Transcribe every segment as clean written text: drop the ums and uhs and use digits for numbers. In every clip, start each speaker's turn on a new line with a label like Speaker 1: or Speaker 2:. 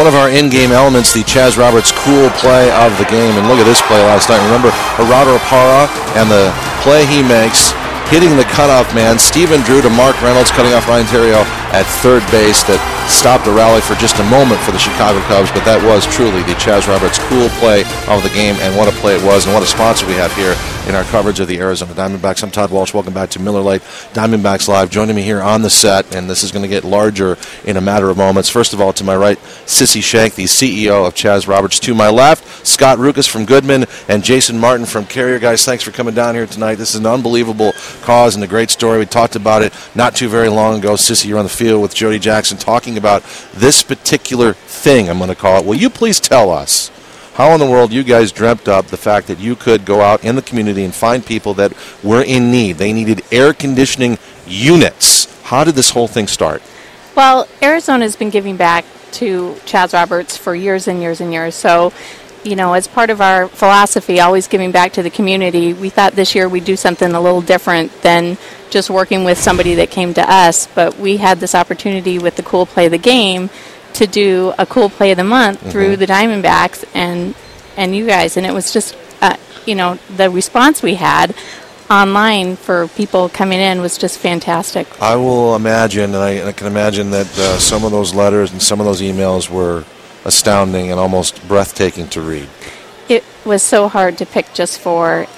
Speaker 1: one of our in-game elements, the Chaz Roberts cool play of the game. And look at this play last night. Remember Gerardo Parra and the play he makes, hitting the cutoff man. Stephen Drew to Mark Reynolds, cutting off Ryan Theriot at third base. That stopped the rally for just a moment for the Chicago Cubs, but that was truly the Chaz Roberts cool play of the game, and what a play it was, and what a sponsor we have here in our coverage of the Arizona Diamondbacks. I'm Todd Walsh. Welcome back to Miller Lite Diamondbacks Live. Joining me here on the set, and this is going to get larger in a matter of moments. First of all, to my right, Sissy Shank, the CEO of Chaz Roberts. To my left, Scott Rukas from Goodman and Jason Martin from Carrier. Guys, thanks for coming down here tonight. This is an unbelievable cause and a great story. We talked about it not too very long ago. Sissy, you're on the field with Jody Jackson talking about this particular thing, I'm going to call it. Will you please tell us how in the world you guys dreamt up the fact that you could go out in the community and find people that were in need? They needed air conditioning units. How did this whole thing start?
Speaker 2: Well, Arizona has been giving back to Chaz Roberts for years and years and years. So, you know, as part of our philosophy, always giving back to the community, we thought this year we'd do something a little different than just working with somebody that came to us. But we had this opportunity with the Cool Play of the Game to do a Cool Play of the Month through the Diamondbacks and you guys. And it was just, you know, the response we had online for people coming in was just fantastic.
Speaker 1: I will imagine, and I can imagine that some of those letters and some of those emails were astounding and almost breathtaking to read.
Speaker 2: It was so hard to pick just for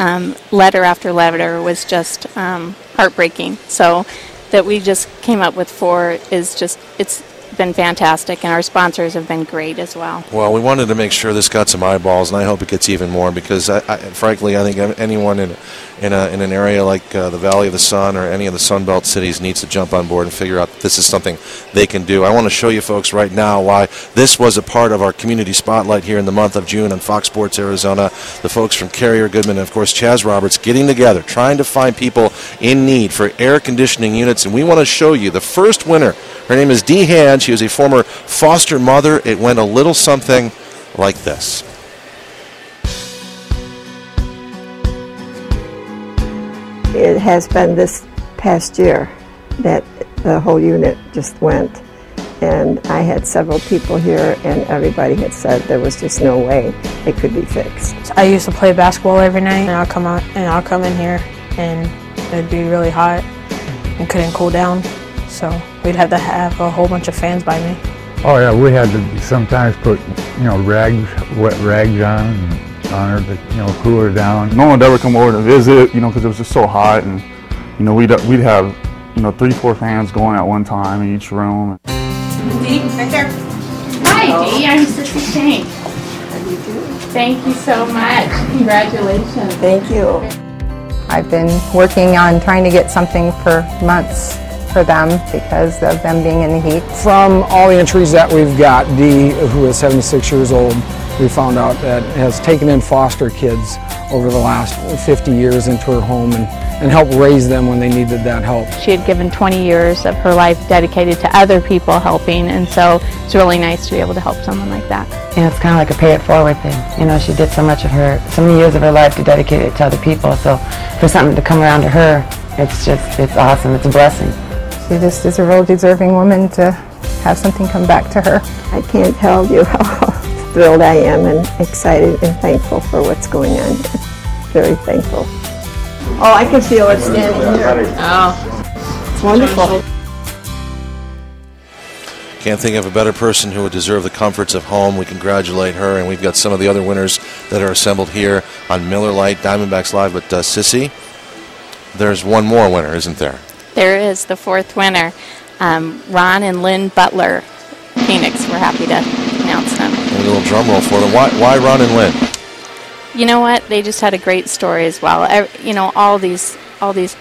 Speaker 2: letter after letter was just heartbreaking. So that we just came up with 4 is just, it's been fantastic, and our sponsors have been great as well.
Speaker 1: Well, we wanted to make sure this got some eyeballs, and I hope it gets even more, because frankly, I think anyone in an area like the Valley of the Sun or any of the Sun Belt cities needs to jump on board and figure out that this is something they can do. I want to show you folks right now why this was a part of our community spotlight here in the month of June on Fox Sports Arizona. The folks from Carrier, Goodman, and of course Chaz Roberts getting together, trying to find people in need for air conditioning units, and we want to show you the first winner. Her name is Dee Hand. She was a former foster mother. It went a little something like this.
Speaker 3: It has been this past year that the whole unit just went, and I had several people here, and everybody had said there was just no way it could be fixed.
Speaker 4: I used to play basketball every night, and I'll come in here, and it'd be really hot and couldn't cool down, so we'd have to have a whole bunch of fans by me.
Speaker 5: Oh yeah, we had to sometimes put, you know, wet rags on her to, you know, cool her down.
Speaker 6: No one would ever come over to visit, you know, because it was just so hot, and you know we'd have, you know, 3-4 fans going at one time in each room.
Speaker 2: Dee, right there. Hi, Dee. I'm Sissy Shank. How do you do? Thank you so much. Congratulations.
Speaker 3: Thank you.
Speaker 7: I've been working on trying to get something for months for them because of them being in the heat.
Speaker 8: From all the entries that we've got, Dee, who is 76 years old, we found out that has taken in foster kids over the last 50 years into her home and helped raise them when they needed that help.
Speaker 2: She had given 20 years of her life dedicated to other people helping, and so it's really nice to be able to help someone like that.
Speaker 9: You know, it's kind of like a pay it forward thing. You know, she did so many years of her life to dedicate it to other people, so for something to come around to her, it's awesome. It's a blessing.
Speaker 7: She just is a real deserving woman to have something come back to her.
Speaker 3: I can't tell you how thrilled I am and excited and thankful for what's going on here. Very thankful. Oh, I can feel it standing here.
Speaker 2: Oh,
Speaker 3: it's wonderful.
Speaker 1: Can't think of a better person who would deserve the comforts of home. We congratulate her, and we've got some of the other winners that are assembled here on Miller Lite Diamondbacks Live. But Sissy, there's one more winner, isn't there?
Speaker 2: there is the fourth winner, Ron and Lynn Butler, Phoenix. We're happy to announce them.
Speaker 1: And a little drum roll for them. Why Ron and Lynn?
Speaker 2: You know what? They just had a great story as well. You know, all these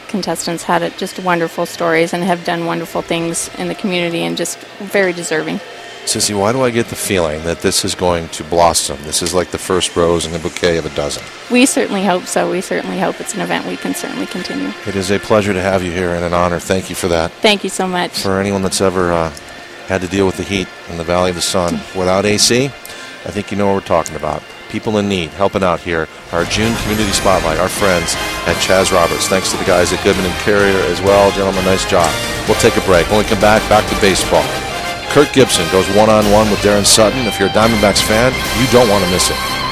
Speaker 2: contestants had just wonderful stories and have done wonderful things in the community and just very deserving.
Speaker 1: Sissy, why do I get the feeling that this is going to blossom? This is like the first rose in a bouquet of a dozen.
Speaker 2: We certainly hope so. We certainly hope it's an event we can certainly continue.
Speaker 1: It is a pleasure to have you here and an honor. Thank you for that.
Speaker 2: Thank you so much.
Speaker 1: For anyone that's ever had to deal with the heat in the Valley of the Sun without AC, I think you know what we're talking about. People in need, helping out here. Our June Community Spotlight, our friends at Chaz Roberts. Thanks to the guys at Goodman and Carrier as well. Gentlemen, nice job. We'll take a break. When we come back to baseball. Kirk Gibson goes one-on-one with Darren Sutton. If you're a Diamondbacks fan, you don't want to miss it.